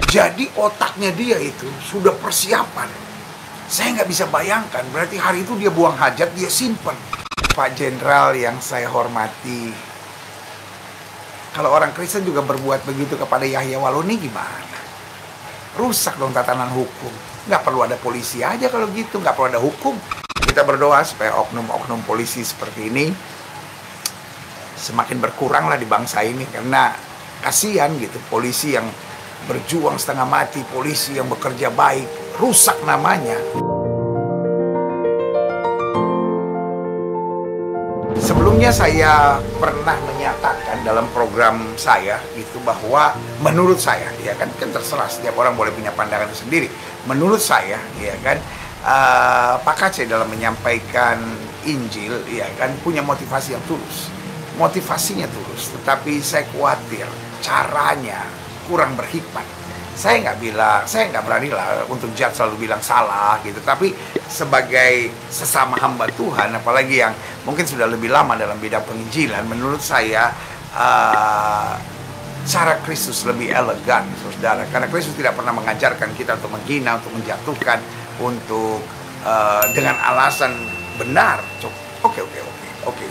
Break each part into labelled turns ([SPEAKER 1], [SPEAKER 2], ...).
[SPEAKER 1] Jadi otaknya dia itu sudah persiapan. Saya nggak bisa bayangkan, berarti hari itu dia buang hajat, dia simpen. Pak Jenderal yang saya hormati, kalau orang Kristen juga berbuat begitu kepada Yahya Waloni gimana? Rusak dong tatanan hukum. Nggak perlu ada polisi aja kalau gitu, nggak perlu ada hukum. Kita berdoa supaya oknum-oknum polisi seperti ini semakin berkurang lah di bangsa ini, karena kasihan gitu, polisi yang berjuang setengah mati, polisi yang bekerja baik, rusak namanya. Sebelumnya saya pernah menyatakan dalam program saya itu bahwa menurut saya, ya kan terserah, setiap orang boleh punya pandangan sendiri. Menurut saya, ya kan, Pak KC dalam menyampaikan Injil, ya kan, punya motivasi yang tulus. Motivasinya tulus, tetapi saya khawatir caranya kurang berhikmat. Saya nggak berani lah untuk judge, selalu bilang salah gitu. Tapi sebagai sesama hamba Tuhan, apalagi yang mungkin sudah lebih lama dalam bidang penginjilan, menurut saya cara Kristus lebih elegan, saudara. Karena Kristus tidak pernah mengajarkan kita untuk menghina, untuk menjatuhkan, untuk dengan alasan benar. Oke,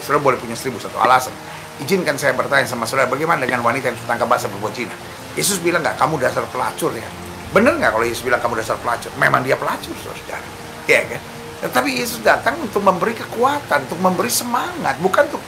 [SPEAKER 1] saudara boleh punya 1001 alasan. Izinkan saya bertanya sama saudara, bagaimana dengan wanita yang tertangkap basah berbuat zina? Yesus bilang nggak, kamu dasar pelacur ya? Bener nggak kalau Yesus bilang kamu dasar pelacur? Memang dia pelacur, saudara. Ya kan? Tetapi Yesus datang untuk memberi kekuatan, untuk memberi semangat, bukan untuk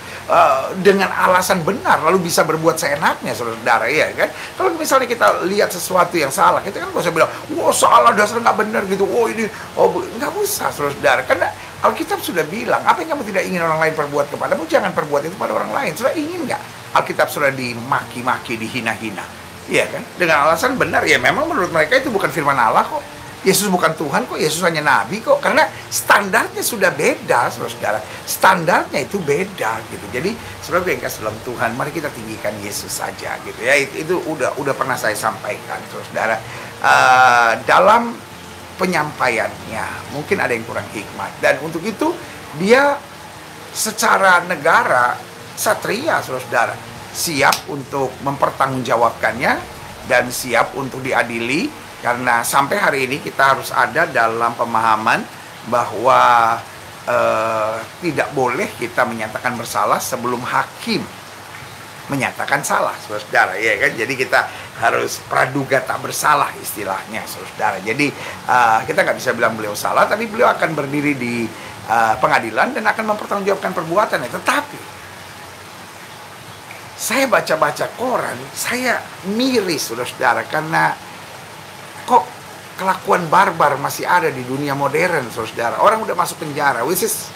[SPEAKER 1] dengan alasan benar lalu bisa berbuat seenaknya, saudara, ya kan? Kalau misalnya kita lihat sesuatu yang salah, kita kan nggak usah bilang, wah salah, dasar nggak benar gitu. Nggak usah, saudara. Karena Alkitab sudah bilang, apa yang kamu tidak ingin orang lain perbuat kepadamu, jangan perbuat itu pada orang lain. Sudah ingin nggak? Alkitab sudah dimaki-maki, dihina-hina. Iya kan? Dengan alasan benar, ya memang menurut mereka itu bukan firman Allah kok. Yesus bukan Tuhan kok, Yesus hanya Nabi kok. Karena standarnya sudah beda, saudara. Standarnya itu beda gitu. Jadi, saudara yang kasih dalam Tuhan, mari kita tinggikan Yesus saja gitu ya. Itu udah pernah saya sampaikan, saudara. Dalam penyampaiannya, mungkin ada yang kurang hikmat. Dan untuk itu, dia secara negara, satria, saudara, siap untuk mempertanggungjawabkannya dan siap untuk diadili, karena sampai hari ini kita harus ada dalam pemahaman bahwa tidak boleh kita menyatakan bersalah sebelum hakim menyatakan salah, saudara, ya kan? Jadi kita harus praduga tak bersalah istilahnya, saudara. Jadi kita nggak bisa bilang beliau salah, tapi beliau akan berdiri di pengadilan dan akan mempertanggungjawabkan perbuatannya. Tetapi saya baca-baca koran, saya miris, saudara, karena kok kelakuan barbar masih ada di dunia modern, saudara. Orang udah masuk penjara, which is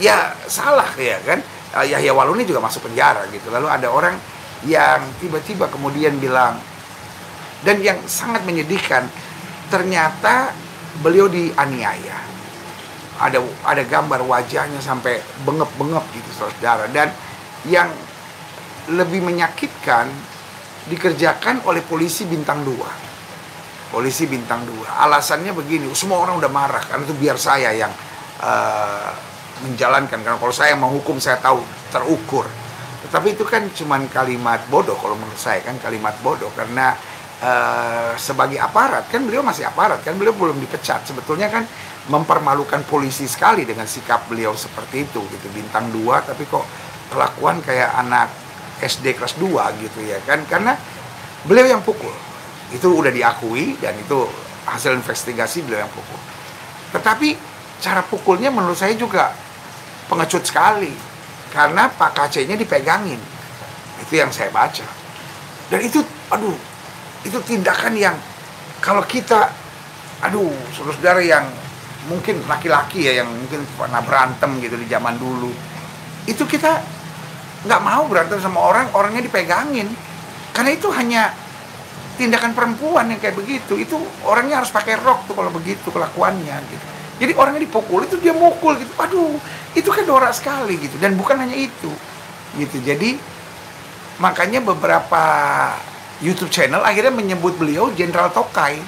[SPEAKER 1] ya salah, ya kan? Yahya Waloni juga masuk penjara gitu. Lalu ada orang yang tiba-tiba kemudian bilang, dan yang sangat menyedihkan, ternyata beliau dianiaya. Ada gambar wajahnya sampai bengep-bengep gitu, saudara. Dan yang lebih menyakitkan dikerjakan oleh polisi bintang 2. Polisi bintang 2. Alasannya begini, semua orang udah marah karena itu biar saya yang menjalankan, karena kalau saya menghukum saya tahu terukur. Tetapi itu kan cuman kalimat bodoh kalau menurut saya, kan kalimat bodoh, karena sebagai aparat, kan beliau masih aparat, kan beliau belum dipecat. Sebetulnya kan mempermalukan polisi sekali dengan sikap beliau seperti itu gitu, bintang 2 tapi kok kelakuan kayak anak SD kelas 2 gitu ya kan, karena beliau yang pukul. Itu udah diakui dan itu hasil investigasi, beliau yang pukul. Tetapi cara pukulnya menurut saya juga pengecut sekali, karena Pak KC-nya dipegangin. Itu yang saya baca. Dan itu, itu tindakan yang kalau kita, saudara yang mungkin laki-laki ya, yang mungkin pernah berantem gitu di zaman dulu, itu kita nggak mau berantem sama orangnya dipegangin, karena itu hanya tindakan perempuan yang kayak begitu. Itu orangnya harus pakai rok tuh kalau begitu kelakuannya gitu. Jadi orangnya dipukul, itu dia mukul gitu. Itu kan norak sekali gitu. Dan bukan hanya itu gitu. Jadi makanya beberapa YouTube channel akhirnya menyebut beliau Jenderal Tokai,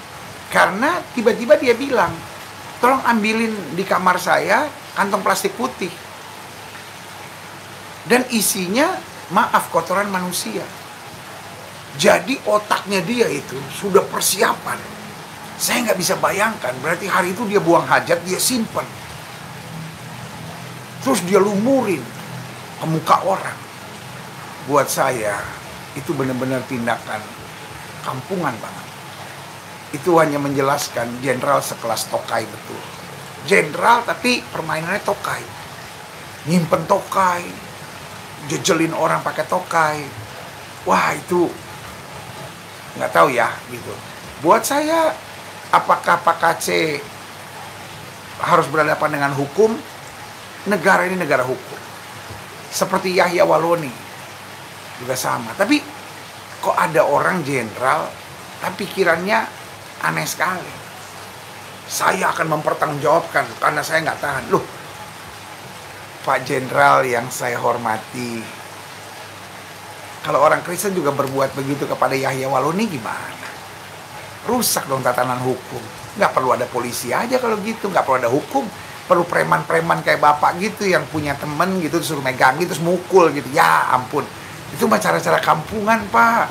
[SPEAKER 1] karena tiba-tiba dia bilang, tolong ambilin di kamar saya kantong plastik putih dan isinya, maaf, kotoran manusia. Jadi otaknya dia itu sudah persiapan. Saya nggak bisa bayangkan, berarti hari itu dia buang hajat, dia simpen. Terus dia lumurin ke muka orang. Buat saya, itu benar-benar tindakan kampungan banget. Itu hanya menjelaskan jenderal sekelas Tokai betul. Jenderal tapi permainannya Tokai. Nyimpen Tokai, jejelin orang pakai Tokai. Wah, itu nggak tahu ya gitu. Buat saya, apakah Pak KC harus berhadapan dengan hukum? Negara ini negara hukum. Seperti Yahya Waloni juga sama. Tapi kok ada orang jenderal tapi pikirannya aneh sekali. Saya akan mempertanggungjawabkan karena saya nggak tahan. Loh, Pak Jenderal yang saya hormati, kalau orang Kristen juga berbuat begitu kepada Yahya Waloni gimana? Rusak dong tatanan hukum. Nggak perlu ada polisi aja kalau gitu, nggak perlu ada hukum. Perlu preman-preman kayak bapak gitu yang punya temen gitu, disuruh megang gitu, terus mukul gitu. Ya ampun, itu mah cara-cara kampungan, Pak.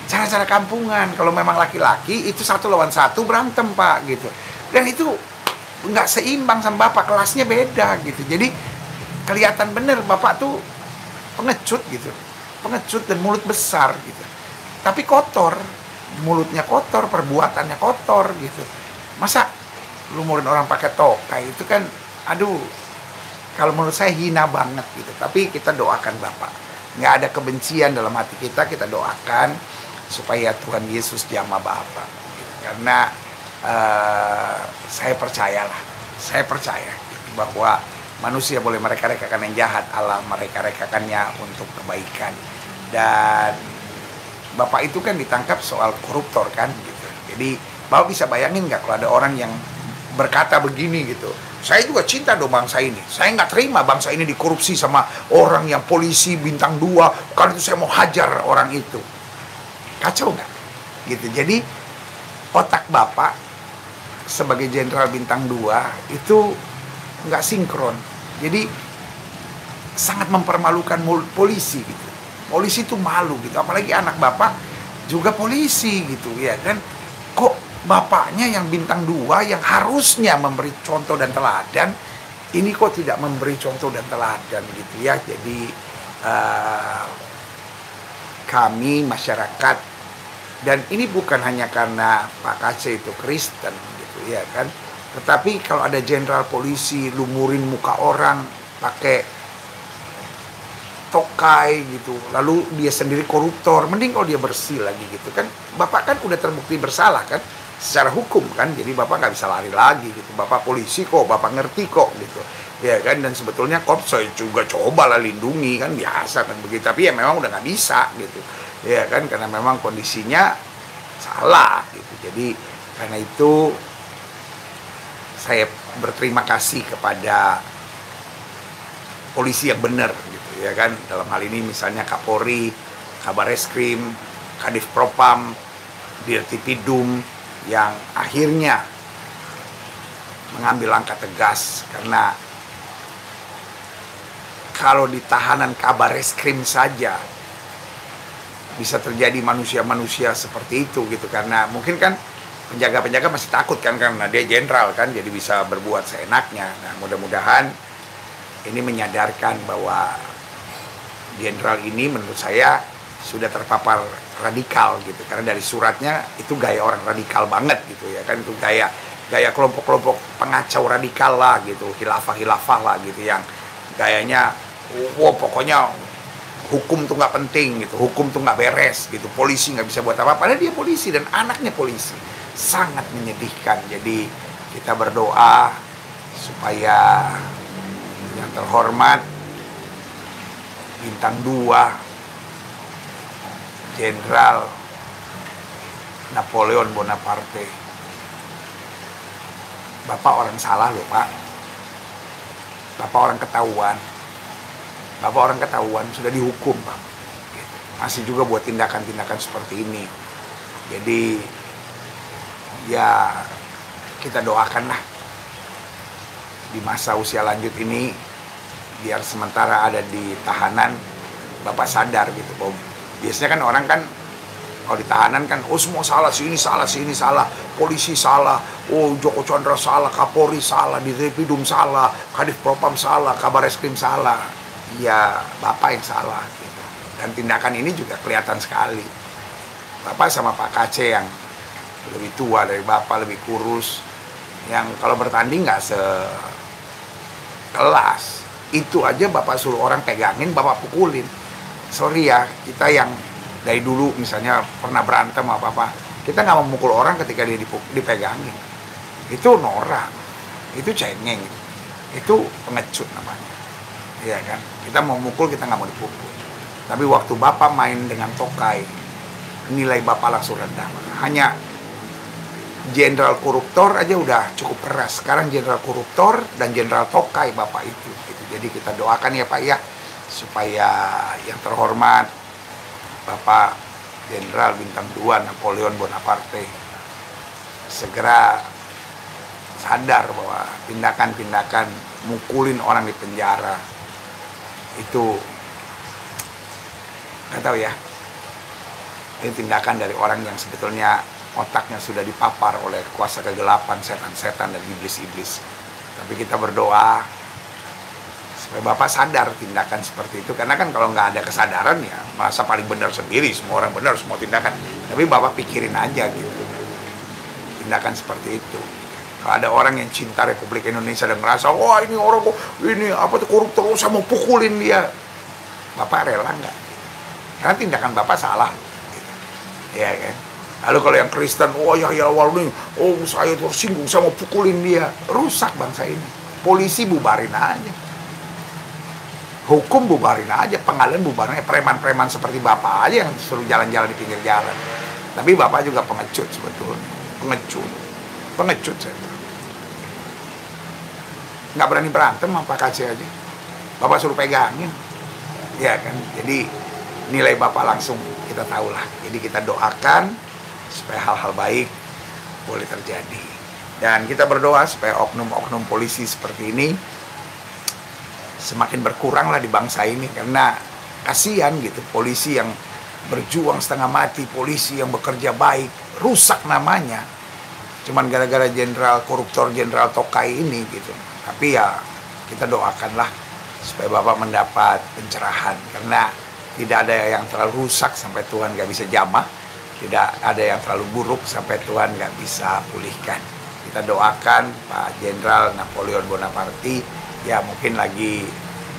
[SPEAKER 1] Cara-cara kampungan. Kalau memang laki-laki itu 1 lawan 1 berantem, Pak, gitu. Dan itu nggak seimbang sama bapak, kelasnya beda gitu. Jadi kelihatan bener bapak tuh pengecut gitu. Pengecut dan mulut besar gitu. Tapi kotor, mulutnya kotor, perbuatannya kotor gitu. Masa lumurin orang pakai tokai itu kan, aduh, kalau menurut saya hina banget gitu. Tapi kita doakan bapak. Nggak ada kebencian dalam hati kita, kita doakan supaya Tuhan Yesus jamah bapak. Gitu. Karena saya percaya gitu, bahwa manusia boleh mereka-rekakan yang jahat, Allah mereka-rekakannya untuk kebaikan. Dan bapak itu kan ditangkap soal koruptor kan gitu. Jadi bapak bisa bayangin nggak kalau ada orang yang berkata begini gitu, saya juga cinta dong bangsa ini, saya nggak terima bangsa ini dikorupsi sama orang yang polisi bintang 2, karena itu saya mau hajar orang itu. Kacau nggak gitu. Jadi otak bapak sebagai jenderal bintang 2 itu nggak sinkron. Jadi sangat mempermalukan polisi gitu. Polisi itu malu gitu, apalagi anak bapak juga polisi gitu ya kan. Kok bapaknya yang bintang 2 yang harusnya memberi contoh dan teladan, ini kok tidak memberi contoh dan teladan gitu ya. Jadi kami masyarakat, dan ini bukan hanya karena Pak KC itu Kristen gitu ya kan, tetapi kalau ada jenderal polisi lumurin muka orang pakai tokai gitu, lalu dia sendiri koruptor, mending kalau dia bersih lagi gitu kan. Bapak kan udah terbukti bersalah kan secara hukum kan, jadi bapak nggak bisa lari lagi gitu. Bapak polisi kok, bapak ngerti kok gitu ya kan. Dan sebetulnya kok saya juga cobalah lindungi kan, biasa kan begitu, tapi ya memang udah nggak bisa gitu ya kan, karena memang kondisinya salah gitu. Jadi karena itu saya berterima kasih kepada polisi yang benar gitu ya kan. Dalam hal ini misalnya Kapolri, Kabar Eskrim, Kadif Propam, Dirtipidum, yang akhirnya mengambil langkah tegas. Karena kalau di tahanan Kabar Eskrim saja bisa terjadi manusia-manusia seperti itu gitu, karena mungkin kan penjaga-penjaga masih takut kan karena dia jenderal kan, jadi bisa berbuat seenaknya. Nah, mudah-mudahan ini menyadarkan bahwa jenderal ini menurut saya sudah terpapar radikal gitu, karena dari suratnya itu gaya orang radikal banget gitu ya kan. Itu gaya kelompok-kelompok pengacau radikal lah gitu, khilafah lah gitu, yang gayanya pokoknya hukum tuh nggak penting gitu, hukum tuh nggak beres gitu, polisi nggak bisa buat apa, padahal dia polisi dan anaknya polisi. Sangat menyedihkan. Jadi kita berdoa supaya yang terhormat bintang 2 Jenderal Napoleon Bonaparte, bapak orang salah loh Pak, bapak orang ketahuan, sudah dihukum Pak, masih juga buat tindakan-tindakan seperti ini. Jadi ya kita doakanlah di masa usia lanjut ini, biar sementara ada di tahanan bapak sadar gitu bahwa biasanya kan orang kan Kalau di tahanan kan, oh semua salah, si ini salah, si ini salah, polisi salah, oh Joko Chandra salah, Kapolri salah, Direpidum salah, Kadif Propam salah, Kabar Eskrim salah. Ya Bapak yang salah gitu. Dan tindakan ini juga kelihatan sekali. Bapak sama Pak KC yang lebih tua dari Bapak, lebih kurus, yang kalau bertanding nggak sekelas, itu aja Bapak suruh orang pegangin, Bapak pukulin. Sorry ya, kita yang dari dulu misalnya pernah berantem apa-apa, kita nggak mau mukul orang ketika dia dipegangin. Itu norak, itu cengeng, itu pengecut namanya. Iya kan? Kita mau mukul, kita nggak mau dipukul. Tapi waktu Bapak main dengan tokai, nilai Bapak langsung rendah. Hanya jenderal koruptor aja udah cukup keras. Sekarang jenderal koruptor dan jenderal tokai Bapak itu. Gitu. Jadi kita doakan ya Pak ya, supaya yang terhormat Bapak Jenderal Bintang 2 Napoleon Bonaparte segera sadar bahwa tindakan-tindakan mukulin orang di penjara itu, nggak tahu ya, ini tindakan dari orang yang sebetulnya otaknya sudah dipapar oleh kuasa kegelapan, setan-setan dan iblis-iblis. Tapi kita berdoa supaya Bapak sadar tindakan seperti itu. Karena kan kalau nggak ada kesadaran ya merasa paling benar sendiri, semua orang benar, semua tindakan. Tapi Bapak pikirin aja gitu, tindakan seperti itu. Kalau ada orang yang cinta Republik Indonesia dan merasa, wah ini orang kok ini apa tuh koruptor, saya mau pukulin dia, Bapak rela nggak? Karena tindakan Bapak salah gitu. Ya kan? Lalu kalau yang Kristen, oh ya awal nih, oh saya tersinggung, saya mau pukulin dia, rusak bangsa ini. Polisi bubarin aja, hukum bubarin aja, pengadilan bubarin aja, preman-preman seperti Bapak aja yang suruh jalan-jalan di pinggir jalan. Tapi Bapak juga pengecut sebetulnya, pengecut saya. Nggak berani berantem sama Pak KC aja, Bapak suruh pegangin, ya kan? Jadi nilai Bapak langsung kita tahu lah. Jadi kita doakan supaya hal-hal baik boleh terjadi. Dan kita berdoa supaya oknum-oknum polisi seperti ini semakin berkurang lah di bangsa ini. Karena kasihan gitu, polisi yang berjuang setengah mati, polisi yang bekerja baik, rusak namanya. Cuman gara-gara jenderal koruptor, jenderal tokai ini gitu. Tapi ya kita doakanlah supaya Bapak mendapat pencerahan. Karena tidak ada yang terlalu rusak sampai Tuhan gak bisa jamah. Tidak ada yang terlalu buruk sampai Tuhan gak bisa pulihkan. Kita doakan Pak Jenderal Napoleon Bonaparte, ya mungkin lagi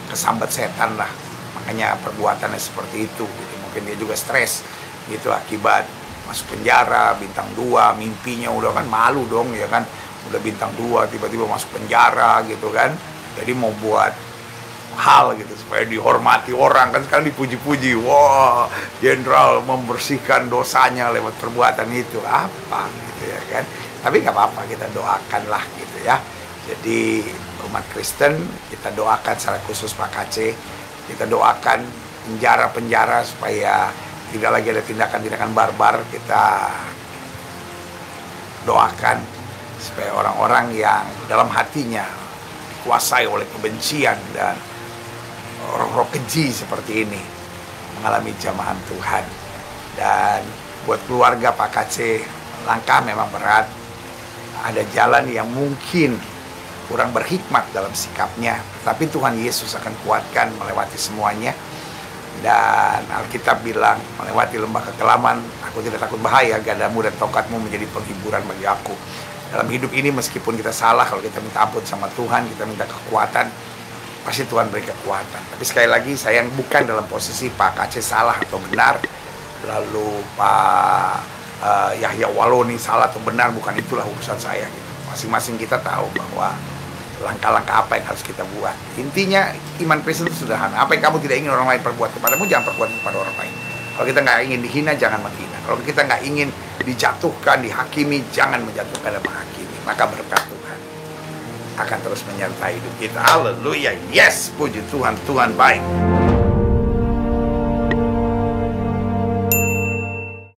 [SPEAKER 1] kesambat setan lah, makanya perbuatannya seperti itu gitu. Mungkin dia juga stres gitu akibat masuk penjara, bintang 2, mimpinya udah kan malu dong ya kan, udah bintang 2 tiba-tiba masuk penjara gitu kan. Jadi mau buat hal gitu supaya dihormati orang, kan sekarang dipuji-puji, wah jenderal membersihkan dosanya lewat perbuatan itu, apa gitu ya kan. Tapi nggak apa-apa, kita doakanlah gitu ya. Jadi umat Kristen kita doakan secara khusus Pak KC, kita doakan penjara-penjara supaya tidak lagi ada tindakan-tindakan barbar. Kita doakan supaya orang-orang yang dalam hatinya dikuasai oleh kebencian dan roh-roh keji seperti ini mengalami jamahan Tuhan. Dan buat keluarga Pak KC, langkah memang berat, ada jalan yang mungkin kurang berhikmat dalam sikapnya, tapi Tuhan Yesus akan kuatkan melewati semuanya. Dan Alkitab bilang, melewati lembah kekelaman, aku tidak takut bahaya, gadamu dan tongkatmu menjadi penghiburan bagi aku. Dalam hidup ini meskipun kita salah, kalau kita minta ampun sama Tuhan, kita minta kekuatan, pasti Tuhan beri kekuatan. Tapi sekali lagi, saya bukan dalam posisi Pak KC salah atau benar, lalu Pak Yahya Waloni salah atau benar, bukan itulah urusan saya gitu. Masing-masing kita tahu bahwa langkah-langkah apa yang harus kita buat. Intinya iman Kristen itu sederhana. Apa yang kamu tidak ingin orang lain perbuat kepadamu, jangan perbuat kepada orang lain. Kalau kita nggak ingin dihina, jangan menghina. Kalau kita nggak ingin dijatuhkan, dihakimi, jangan menjatuhkan dan menghakimi. Maka berkat Tuhan akan terus menyertai hidup kita. Haleluya. Yes, puji Tuhan, Tuhan baik.